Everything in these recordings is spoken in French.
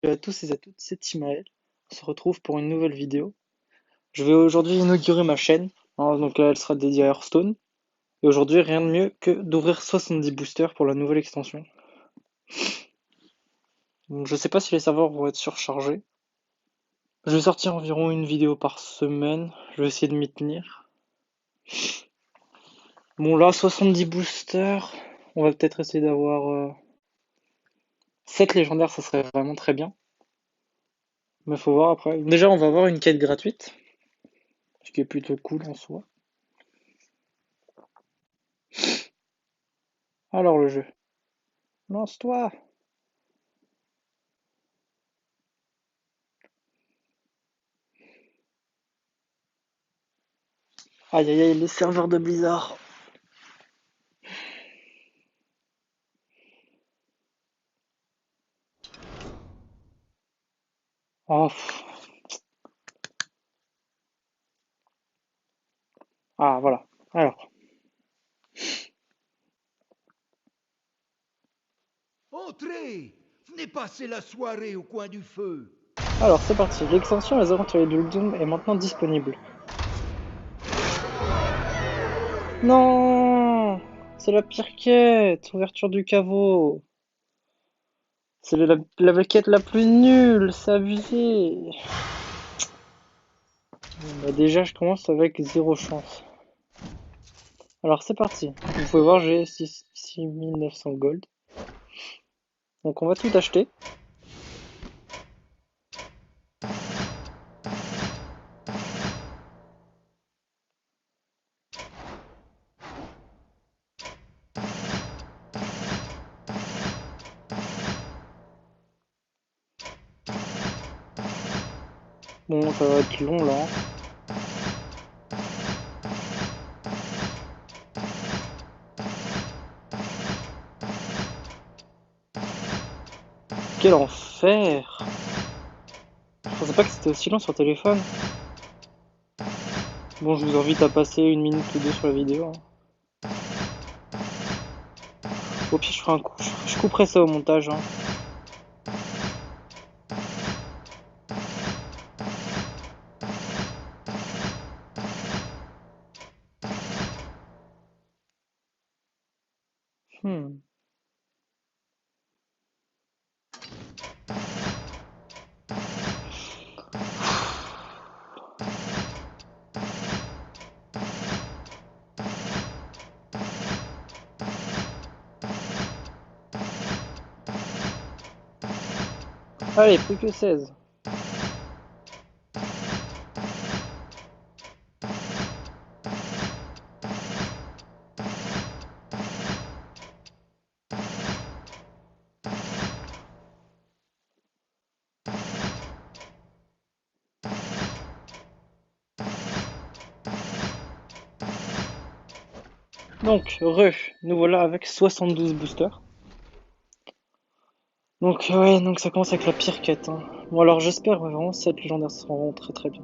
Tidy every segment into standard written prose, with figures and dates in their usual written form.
À tous et à toutes, c'est Timaël. On se retrouve pour une nouvelle vidéo. Je vais aujourd'hui inaugurer ma chaîne, hein, donc elle sera dédiée à Hearthstone. Et aujourd'hui, rien de mieux que d'ouvrir 70 boosters pour la nouvelle extension. Donc, je sais pas si les serveurs vont être surchargés. Je vais sortir environ une vidéo par semaine. Je vais essayer de m'y tenir. Bon là, 70 boosters. On va peut-être essayer d'avoir 7 légendaires, ça serait vraiment très bien. Mais faut voir après. Déjà, on va avoir une quête gratuite, ce qui est plutôt cool en soi. Alors le jeu. Lance-toi! Aïe aïe aïe, les serveurs de Blizzard. Oh, ah voilà. Alors, Entrez! Venez passer la soirée au coin du feu. c'est parti. L'extension Les Aventuriers de Doom est maintenant disponible. Non! C'est la pire quête! Ouverture du caveau. C'est la quête la plus nulle, c'est abusé. Bon, bah déjà, je commence avec zéro chance. Alors, c'est parti. Vous pouvez voir, j'ai 6900 gold. Donc, on va tout acheter. Bon, ça va être long là. Quel enfer! Je pensais pas que c'était aussi long sur téléphone. Bon, je vous invite à passer une minute ou deux sur la vidéo, hein. Au pire, je ferai un coup. Je couperai ça au montage, hein. Hmm. Allez, plus que 16. Donc, nous voilà avec 72 boosters. Donc, ouais, donc ça commence avec la pire quête, hein. Bon, alors j'espère vraiment que cette légendaire seront vraiment très très bien.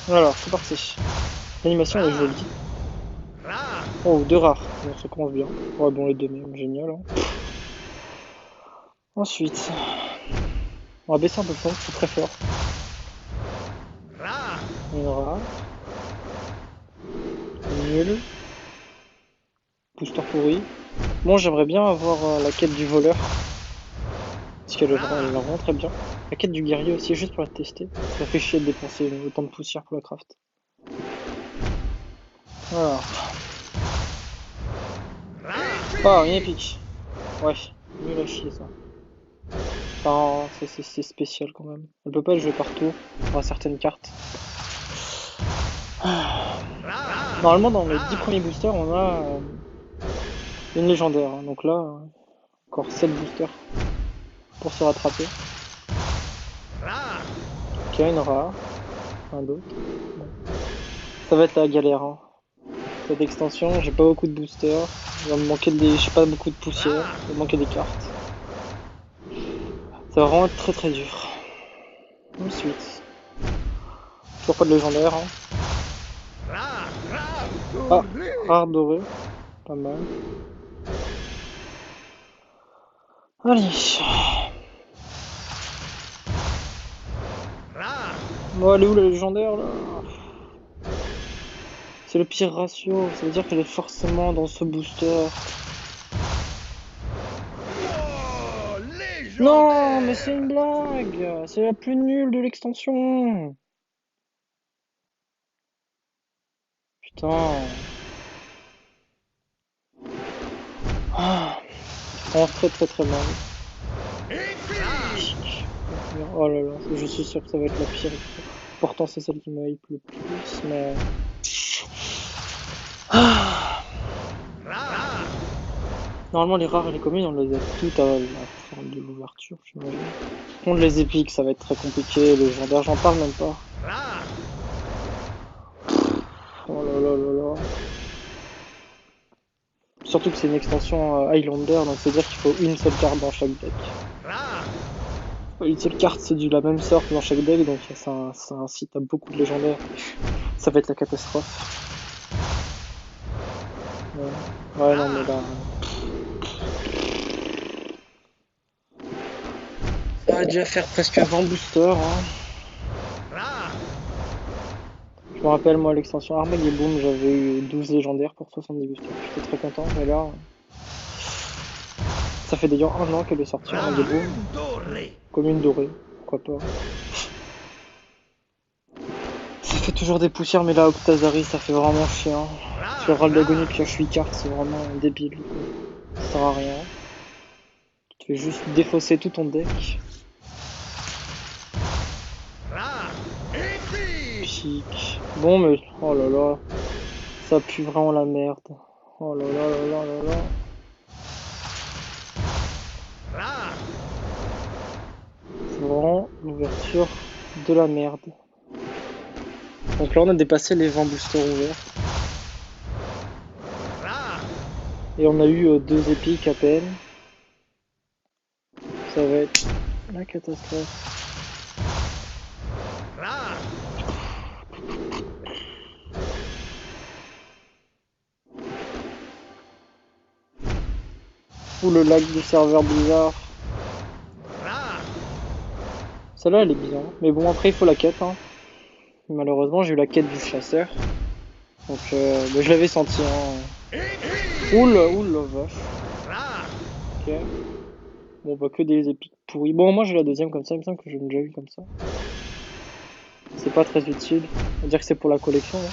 Alors, c'est parti. L'animation elle est jolie. Oh, deux rares. Bon, ça commence bien. Ouais, bon, les deux mêmes, génial, hein. Ensuite, on va baisser un peu le son, c'est très fort. Une rare. Nul. Booster pourri. Bon, j'aimerais bien avoir la quête du voleur. Parce qu'elle est vraiment très bien. La quête du guerrier aussi, juste pour la tester. Ça fait chier de dépenser autant de poussière pour la craft. Alors. Ah, une épique. Ouais, nul à chier ça. Enfin, c'est spécial quand même. Elle peut pas être jouée partout, dans certaines cartes. Normalement, dans les 10 premiers boosters, on a une légendaire, hein. Donc là, encore 7 boosters pour se rattraper. Ok, une rare. Un d'autre. Bon. Ça va être la galère, hein. Cette extension, j'ai pas beaucoup de boosters. Il va me manquer j'ai pas beaucoup de poussière. Il va me manquer des cartes. Ça va vraiment être très très dur. Ensuite, toujours pas de légendaire, hein. Ah, rare doré. Pas mal. Allez. Oh, elle est où la légendaire là? C'est le pire ratio, ça veut dire qu'elle est forcément dans ce booster. Oh, Non, mais c'est une légendaire! blague! C'est la plus nulle de l'extension! Putain. Ah, ça commence très très très mal. Épique! Oh là là, je suis sûr que ça va être la pire. Pourtant, c'est celle qui me hype le plus, mais... Ah. Normalement, les rares et les communes, on les a toutes à la fin de l'ouverture, j'imagine. Par contre, les épiques, ça va être très compliqué. Les légendaires, j'en parle même pas. Oh là là là là. Surtout que c'est une extension Highlander, donc c'est-à-dire qu'il faut une seule carte dans chaque deck. Une seule carte, c'est du la même sorte dans chaque deck, donc ça incite à beaucoup de légendaires. Ça va être la catastrophe. Ouais, ouais non mais là... Ça va déjà faire presque 20 boosters, hein. Je me rappelle, moi, l'extension Armageddon, j'avais eu 12 légendaires pour 70 boosters. J'étais très content, mais là... Ça fait d'ailleurs un an qu'elle est sortie, Armageddon. Commune dorée, pourquoi pas. Ça fait toujours des poussières, mais là, Octazari, ça fait vraiment chiant. Sur Raldagonie pioche 8 cartes, c'est vraiment débile. Ça sert à rien. Tu fais juste défausser tout ton deck. Pique. Bon, mais... Oh là là. Ça pue vraiment la merde. Oh là là là là là là. C'est vraiment l'ouverture de la merde. Donc là, on a dépassé les 20 boosters ouverts. Et on a eu 2 épiques à peine. Ça va être la catastrophe. Ou le lag du serveur bizarre. Celle-là, elle est bien. Mais bon, après, il faut la quête. Hein. Malheureusement, j'ai eu la quête du chasseur. Donc, bah, je l'avais senti. Hein. Oula, vache. Ok. Bon, bah, que des épiques pourris. Bon, moi, j'ai la deuxième comme ça. Il me semble que j'ai déjà eu comme ça. C'est pas très utile. On va dire que c'est pour la collection. Là.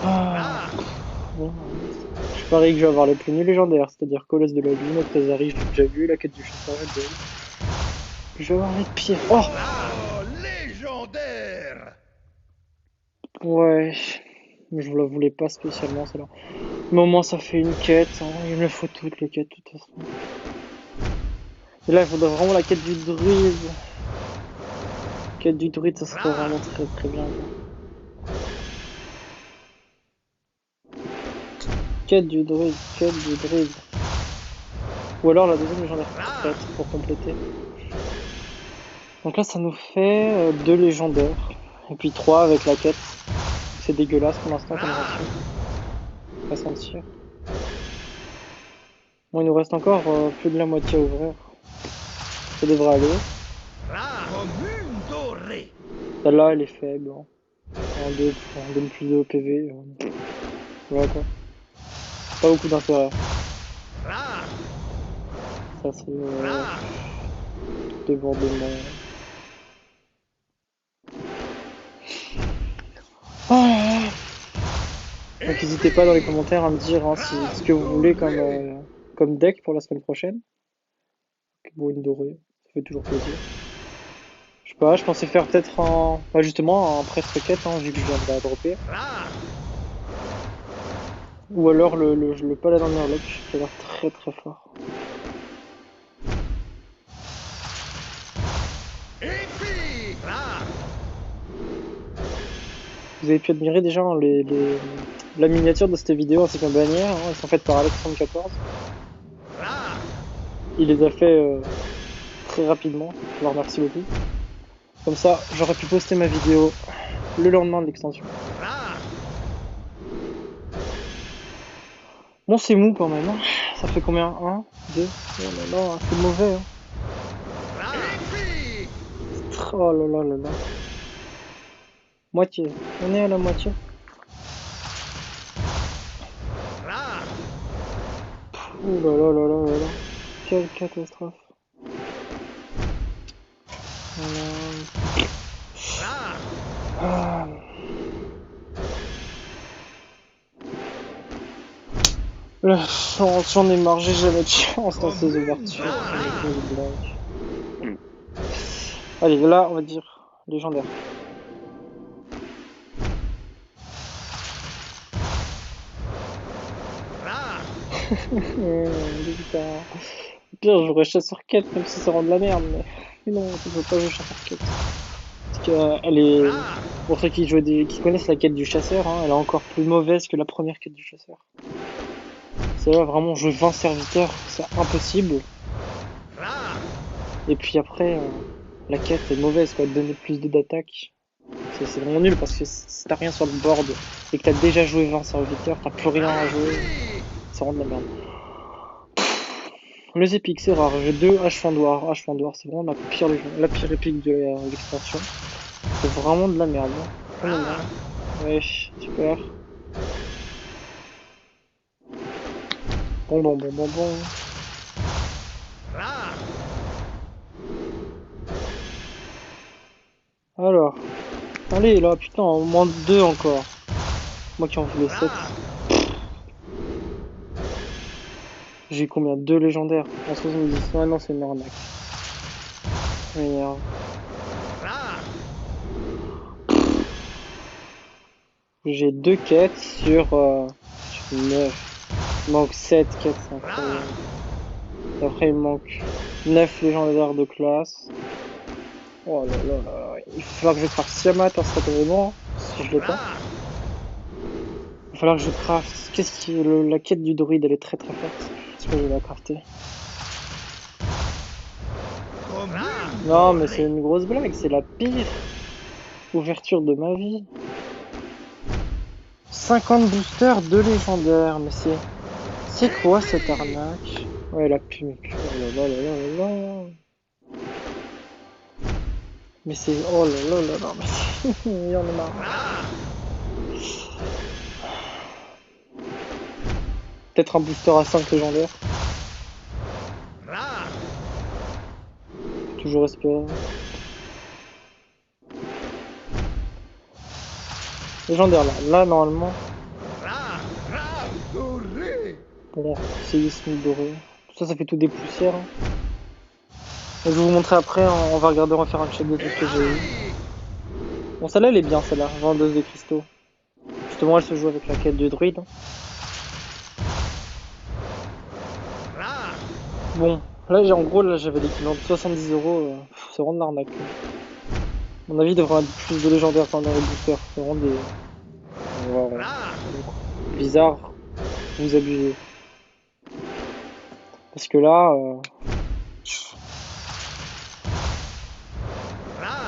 Ah. Bon, je parie que je vais avoir les plus nuls légendaires. C'est-à-dire Colosse de la Lune, Octazari, je l'ai déjà vu. La quête du chasseur, j'ai déjà eu. Je vais avoir les pires. Oh! Oh, légendaire! Ouais. Mais je la voulais pas spécialement, celle-là. Mais au moins, ça fait une quête. Hein. Il me faut toutes les quêtes, de toute façon. Et là, il faudrait vraiment la quête du druide. La quête du druide, ça serait vraiment très très bien. Quête du druide, quête du druide. Ou alors la deuxième légendaire parfaite pour compléter. Donc là, ça nous fait 2 légendaires. Et puis 3 avec la quête. C'est dégueulasse pour l'instant comme ratio. On va sentir. Bon, il nous reste encore plus de la moitié à ouvrir. Ça devrait aller. Commune dorée! Celle-là, elle est faible. Hein. On donne plus de PV. Voilà quoi. Pas beaucoup d'intérêt. Ça, c'est débordement. Oh là là. Donc n'hésitez pas dans les commentaires à me dire hein, ce que vous voulez comme deck pour la semaine prochaine. Bon, une dorée, ça fait toujours plaisir. Je sais pas, je pensais faire peut-être bah justement un prêtre quête, hein, vu que je viens de la dropper. Ou alors le paladin de Murloc, qui a l'air très très fort. Vous avez pu admirer déjà hein, la miniature de cette vidéo ainsi que ma bannière, hein, elles sont faites par Alex74. Il les a fait très rapidement, je leur remercie beaucoup. Comme ça, j'aurais pu poster ma vidéo le lendemain de l'extension. Bon, c'est mou quand même. Hein. Ça fait combien 1, 2 Oh là là, c'est mauvais. Hein. Oh là là là là. Moitié. On est à la moitié. Rare. Ouh là là là là là là. Quelle catastrophe. Rare. Ah. Là, j'en ai marre, j'ai jamais de chance dans ces Commune ouvertures. Ça me dorée. fait des blagues. Allez, là, on va dire légendaire. Rare. Putain. Pire, je jouerais chasseur quête, même si ça rend de la merde, mais non, je veux pas jouer chasseur quête. Parce qu'elle est, Rare. pour ceux qui connaissent la quête du chasseur, hein, elle est encore plus mauvaise que la première quête du chasseur. C'est là vraiment jouer 20 serviteurs, c'est impossible. Rare. Et puis après, la quête est mauvaise, quoi, de donner plus de d'attaque. C'est vraiment nul parce que si t'as rien sur le board et que t'as déjà joué 20 serviteurs, t'as plus rien à jouer, Magnifique. ça rend de la merde. Les épiques, c'est rare. J'ai deux H-Fandoir. H-Fandoir, c'est vraiment la pire épique de l'extension. C'est vraiment de la merde. Hein. J'en ai marre. Rare. Wesh, super. Bon, bon, bon, bon, bon. Rare. Alors, allez là, putain, au moins deux encore. Moi qui en voulais 7. Rare. J'ai eu combien? Deux légendaires en 70. Ah non, c'est une arnaque. Merde. Rare. J'ai deux quêtes sur 9. Il manque 7 quêtes, c'est Rare. incroyable. Et après, il me manque 9 légendaires de classe. Oh là là là là. Il va falloir que je craft Siamat instantanément, si je l'ai pas. Rare. Il va falloir que je craft. La quête du druide, elle est très très forte. Est-ce que je vais la crafter? Commune Non, mais c'est dorée. une grosse blague, c'est la pire ouverture de ma vie. 50 boosters, 2 légendaires, mais c'est quoi cette arnaque? Ouais, la pub. Oh là là là là là là. Mais c'est. Oh là là là là, mais il y en a marre. Rare. Peut-être un booster à 5 légendaires. Rare. Faut toujours espérer. Légendaire là. Là, normalement. Rare. Rare. Dorée. Bon, séisme doré. Tout ça, ça fait tout des poussières. Hein. Je vais vous montrer après. On va regarder, on va faire un check des trucs que j'ai eu. Épique. Bon, celle-là, elle est bien, celle-là. Vendeuse de cristaux. Justement, elle se joue avec la quête de druide. Hein. Rare. Bon, là, en gros, là, j'avais l'équivalent de 70 euros. C'est vraiment de l'arnaque. À mon avis, il devrait y avoir plus de légendaires dans les boosters. C'est vraiment des. Wow. Rare. Bizarre, vous abusez. Parce que là, Rare.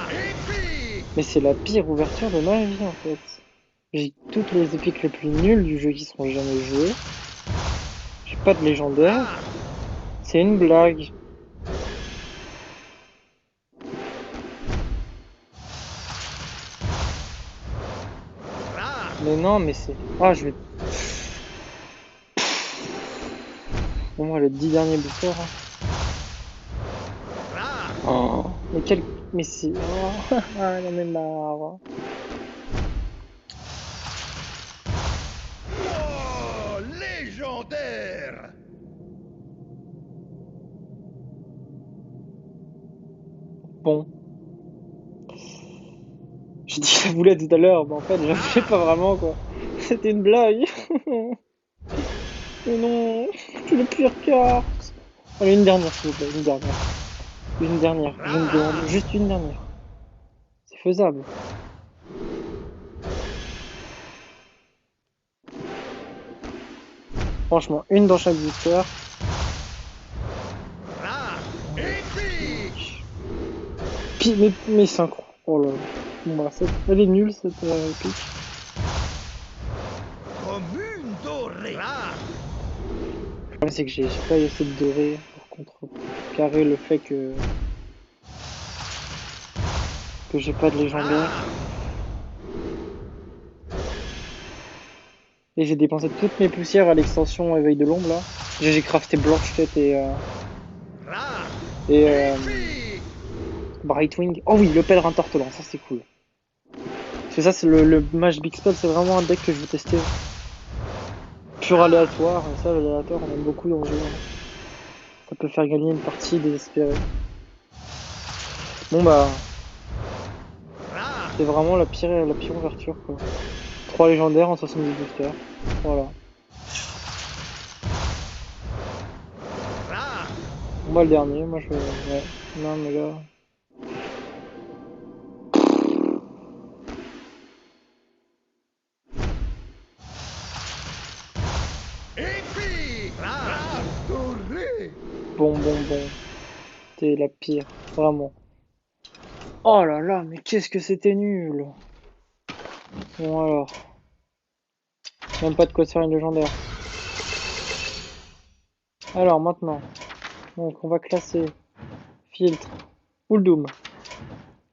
Épique. mais c'est la pire ouverture de ma vie en fait. J'ai toutes les épiques les plus nulles du jeu qui seront jamais jouées. J'ai pas de légendaire. Rare. C'est une blague. Rare. Mais non, mais c'est. Ah, je vais. Au moins les 10 derniers boosters. Hein. Rare. Oh, mais quel. Mais c'est. Oh, ah, j'en ai marre. Oh, légendaire. Bon, j'ai dit que je voulais tout à l'heure, mais en fait, je ne voulais Rare. pas vraiment quoi. C'était une blague. Mais non, c'est le pire carte. Allez, une dernière, s'il vous plaît, une dernière. Une dernière, je ne demande Rare. juste une dernière. C'est faisable. Franchement, une dans chaque booster. Rare. Épique. Mais synchro. Oh là là. Bon, bah, elle est nulle cette épique. Commune dorée. Rare. Le problème, c'est que j'ai pas assez de doré pour contrecarrer le fait que que j'ai pas de légendaire. Et j'ai dépensé toutes mes poussières à l'extension éveil de l'ombre là. J'ai crafté blanche tête et Brightwing. Oh oui, le pèlerin tortelan, ça c'est cool. Parce que ça c'est le mage Big Spell, c'est vraiment un deck que je veux tester. Pur aléatoire, et ça l'aléatoire on aime beaucoup dans ce jeu. Ça peut faire gagner une partie désespérée. Bon bah, c'est vraiment la pire ouverture quoi. 3 légendaires en 70 boosters. Voilà. Moi le dernier, moi je... Ouais. Non mais là... Bon. T'es la pire. Vraiment. Oh là là, mais qu'est-ce que c'était nul. Bon alors. Même pas de quoi se faire une légendaire. Alors maintenant. Donc on va classer. Filtre. Uldum.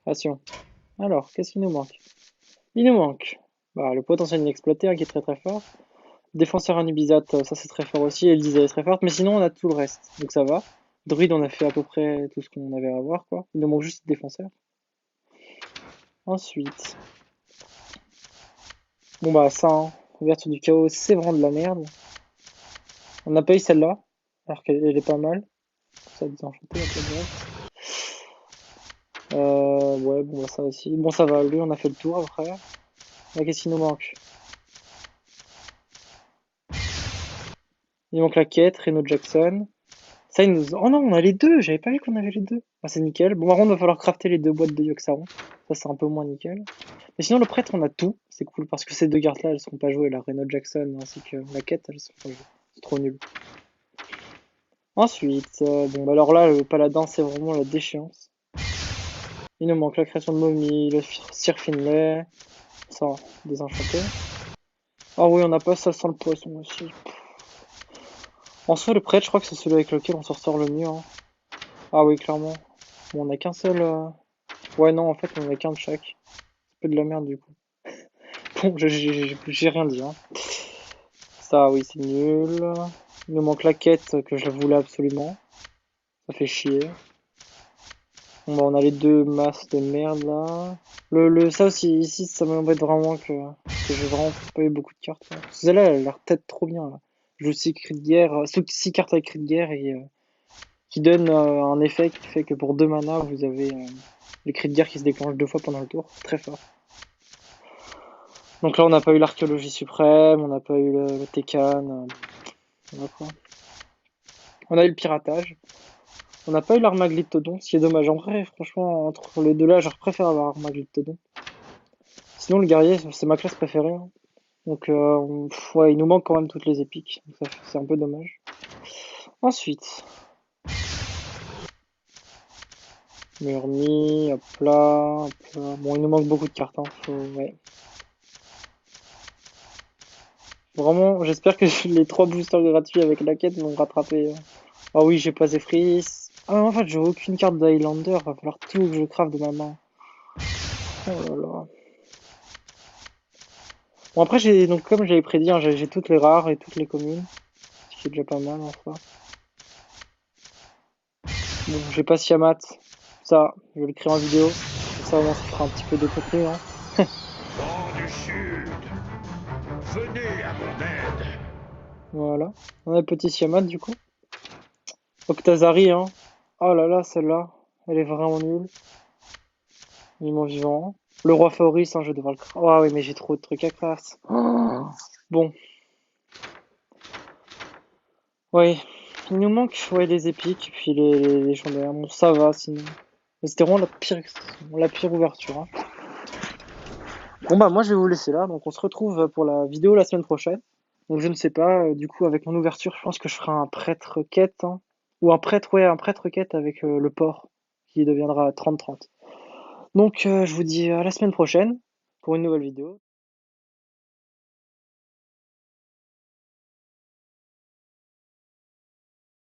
Ration. Alors, qu'est-ce qu'il nous manque? Il nous manque bah, le potentiel inexploité hein, qui est très très fort. Défenseur Anubisat, ça c'est très fort aussi. Elisa est très forte, mais sinon on a tout le reste. Donc ça va. Druide, on a fait à peu près tout ce qu'on avait à voir quoi. Il nous manque juste défenseur. Ensuite. Bon bah ça, hein. Ouverture du chaos, c'est vraiment de la merde. On n'a pas eu celle-là, alors qu'elle est pas mal. Ça désenchanté un peu bref. Ouais, bon bah ça aussi. Bon ça va, lui on a fait le tour après. Là qu'est-ce qu'il nous manque? Il manque la quête, Reno Jackson. Ça il nous... Oh non, on a les deux, j'avais pas vu qu'on avait les deux. Ah c'est nickel. Bon par contre il va falloir crafter les deux boîtes de Yoxaron. Ça c'est un peu moins nickel. Mais sinon le prêtre on a tout, c'est cool parce que ces deux cartes là elles seront pas jouées, la Reno Jackson ainsi que la quête elles seront pas jouées. C'est trop nul. Ensuite, bon bah alors là le paladin c'est vraiment la déchéance. Il nous manque la création de momie, le Sir Finlay, ça, désenchanté. Ah oui, on n'a pas ça sans le poisson aussi. En soi, le prêtre, je crois que c'est celui avec lequel on s'en sort le mieux. Hein. Ah oui, clairement. Bon, on a qu'un seul. Ouais, non, en fait, on en a qu'un de chaque. C'est peu de la merde du coup. Bon, j'ai rien dit. Hein. Ça, oui, c'est nul. Il nous manque la quête que je voulais absolument. Ça fait chier. Bon, bah, on a les deux masses de merde là. Ça aussi, ici, ça m'embête vraiment que j'ai vraiment pas eu beaucoup de cartes. Là. Celle-là, elle a l'air peut-être trop bien. Là. Je joue 6 cris de guerre, 6 cartes avec cris de guerre et qui donne un effet qui fait que pour 2 mana, vous avez les cris de guerre qui se déclenchent 2 fois pendant le tour. Très fort. Donc là, on n'a pas eu l'archéologie suprême, on n'a pas eu le Tekan. On a eu le piratage. On n'a pas eu l'Armagliptodon, ce qui est dommage. En vrai, franchement, entre les deux là, je préfère avoir l'Armagliptodon. Sinon, le guerrier, c'est ma classe préférée. Hein. Donc, ouais, il nous manque quand même toutes les épiques. C'est un peu dommage. Ensuite, Murni, hop là, hop là. Bon, il nous manque beaucoup de cartes. Hein. Ouais. Vraiment, j'espère que les 3 boosters gratuits avec la quête vont me rattraper. Ah oui, j'ai pas Zephyris. Ah, en fait, j'ai aucune carte d'Highlander. Va falloir tout que je crave de ma main. Oh là là. Bon, après, donc, comme j'avais prédit, hein, j'ai toutes les rares et toutes les communes. Ce qui est déjà pas mal en soi. Bon, j'ai pas Siamat. Ça, je vais le créer en vidéo. Comme ça, au moins, ça fera un petit peu de contenu. Hein. Vent du sud, venez à mon aide. Voilà. On a le petit Siamat, du coup. Octazari, hein. Oh là là, celle-là. Elle est vraiment nulle. Vivant vivant. Le roi Fauris, hein, je vais devoir le craft. Oh oui, mais j'ai trop de trucs à craft. Oh. Bon. Oui. Il nous manque ouais, les épiques, puis les légendaires. Bon, ça va, sinon. Mais c'était vraiment la pire ouverture. Hein. Bon bah moi je vais vous laisser là, donc on se retrouve pour la vidéo la semaine prochaine. Donc je ne sais pas, du coup avec mon ouverture, je pense que je ferai un prêtre quête, hein. Ou un prêtre quête avec le port, qui deviendra 30-30. Donc je vous dis à la semaine prochaine pour une nouvelle vidéo.